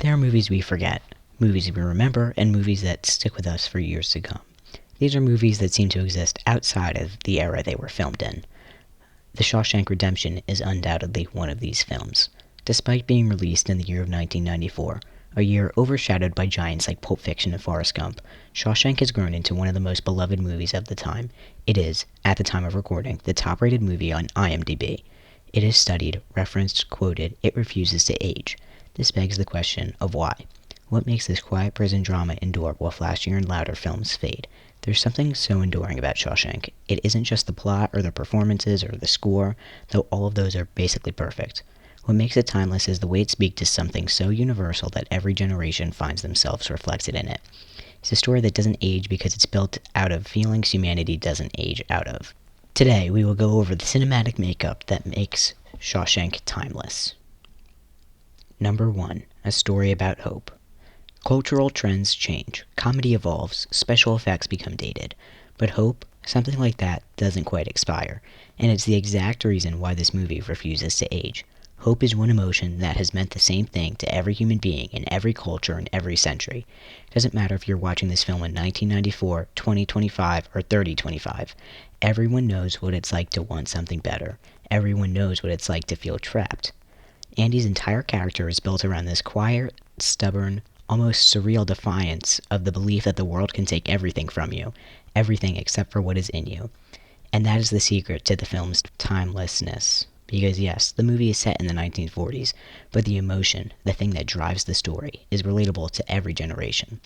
There are movies we forget, movies we remember, and movies that stick with us for years to come. These are movies that seem to exist outside of the era they were filmed in. The Shawshank Redemption is undoubtedly one of these films. Despite being released in the year of 1994, a year overshadowed by giants like Pulp Fiction and Forrest Gump, Shawshank has grown into one of the most beloved movies of the time. It is, at the time of recording, the top-rated movie on IMDb. It is studied, referenced, quoted, it refuses to age. This begs the question of why. What makes this quiet prison drama endure while flashier and louder films fade? There's something so enduring about Shawshank. It isn't just the plot or the performances or the score, though all of those are basically perfect. What makes it timeless is the way it speaks to something so universal that every generation finds themselves reflected in it. It's a story that doesn't age because it's built out of feelings humanity doesn't age out of. Today, we will go over the cinematic makeup that makes Shawshank timeless. Number 1. A story about hope. Cultural trends change, comedy evolves, special effects become dated, but hope, something like that, doesn't quite expire, and it's the exact reason why this movie refuses to age. Hope is one emotion that has meant the same thing to every human being in every culture in every century. It doesn't matter if you're watching this film in 1994, 2025, or 3025. Everyone knows what it's like to want something better. Everyone knows what it's like to feel trapped. Andy's entire character is built around this quiet, stubborn, almost surreal defiance of the belief that the world can take everything from you, everything except for what is in you. And that is the secret to the film's timelessness. Because yes, the movie is set in the 1940s, but the emotion, the thing that drives the story, is relatable to every generation.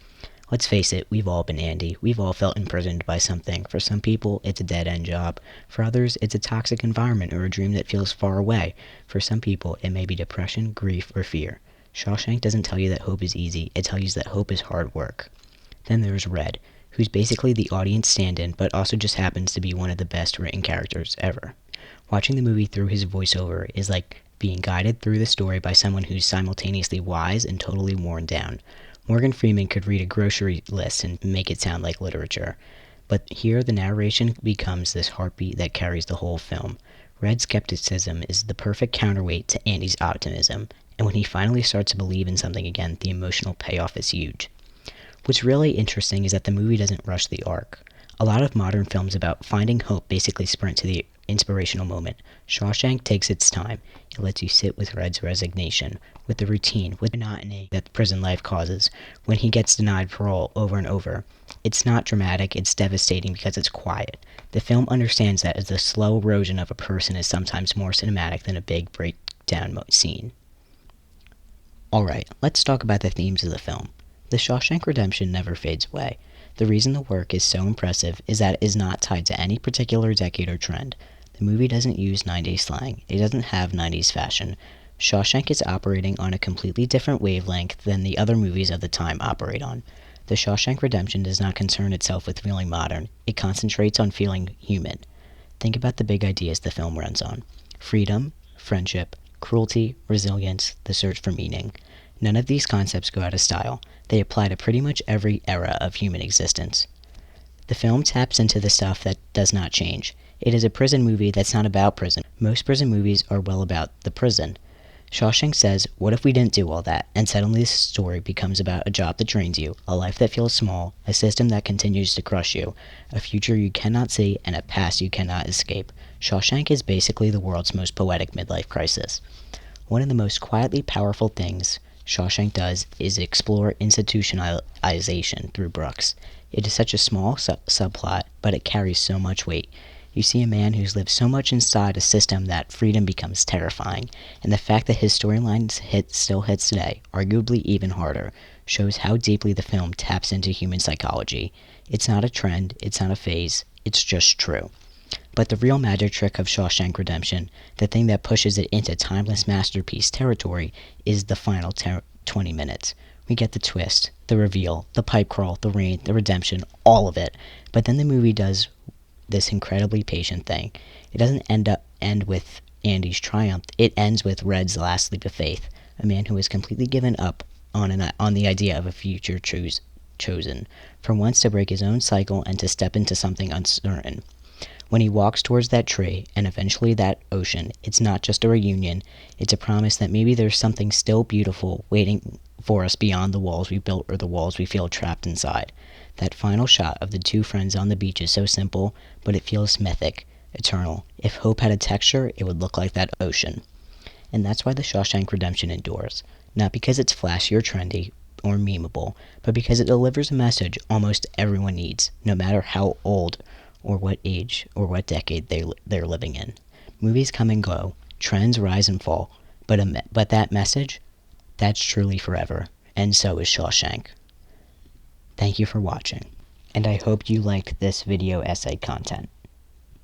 Let's face it, we've all been Andy. We've all felt imprisoned by something. For some people, it's a dead-end job. For others, it's a toxic environment or a dream that feels far away. For some people, it may be depression, grief, or fear. Shawshank doesn't tell you that hope is easy, it tells you that hope is hard work. Then there's Red, who's basically the audience stand-in, but also just happens to be one of the best written characters ever. Watching the movie through his voiceover is like being guided through the story by someone who's simultaneously wise and totally worn down. Morgan Freeman could read a grocery list and make it sound like literature. But here the narration becomes this heartbeat that carries the whole film. Red's skepticism is the perfect counterweight to Andy's optimism, and when he finally starts to believe in something again, the emotional payoff is huge. What's really interesting is that the movie doesn't rush the arc. A lot of modern films about finding hope basically sprint to the inspirational moment. Shawshank takes its time. It lets you sit with Red's resignation, with the routine, with the monotony that prison life causes, when he gets denied parole over and over. It's not dramatic, it's devastating because it's quiet. The film understands that as the slow erosion of a person is sometimes more cinematic than a big breakdown scene. Alright, let's talk about the themes of the film. The Shawshank Redemption never fades away. The reason the work is so impressive is that it is not tied to any particular decade or trend. The movie doesn't use 90s slang. It doesn't have 90s fashion. Shawshank is operating on a completely different wavelength than the other movies of the time operate on. The Shawshank Redemption does not concern itself with feeling modern. It concentrates on feeling human. Think about the big ideas the film runs on. Freedom, friendship, cruelty, resilience, the search for meaning. None of these concepts go out of style. They apply to pretty much every era of human existence. The film taps into the stuff that does not change. It is a prison movie that's not about prison. Most prison movies are well about the prison. Shawshank says, what if we didn't do all that, and suddenly this story becomes about a job that drains you, a life that feels small, a system that continues to crush you, a future you cannot see, and a past you cannot escape. Shawshank is basically the world's most poetic midlife crisis. One of the most quietly powerful things Shawshank does is explore institutionalization through Brooks. It is such a small subplot, but it carries so much weight. You see a man who's lived so much inside a system that freedom becomes terrifying, and the fact that his storyline still hits today, arguably even harder, shows how deeply the film taps into human psychology. It's not a trend, it's not a phase, it's just true. But the real magic trick of Shawshank Redemption, the thing that pushes it into timeless masterpiece territory, is the final 20 minutes. We get the twist, the reveal, the pipe crawl, the rain, the redemption, all of it. But then the movie does this incredibly patient thing. It doesn't end with Andy's triumph. It ends with Red's last leap of faith, a man who has completely given up on the idea of a future chosen, for once to break his own cycle and to step into something uncertain. When he walks towards that tree, and eventually that ocean, it's not just a reunion, it's a promise that maybe there's something still beautiful waiting for us beyond the walls we built or the walls we feel trapped inside. That final shot of the two friends on the beach is so simple, but it feels mythic, eternal. If hope had a texture, it would look like that ocean. And that's why the Shawshank Redemption endures. Not because it's flashy or trendy or memeable, but because it delivers a message almost everyone needs, no matter how old or what age or what decade they're living in. Movies come and go, trends rise and fall, but that message, that's truly forever, and so is Shawshank. Thank you for watching, and I hope you liked this video essay content.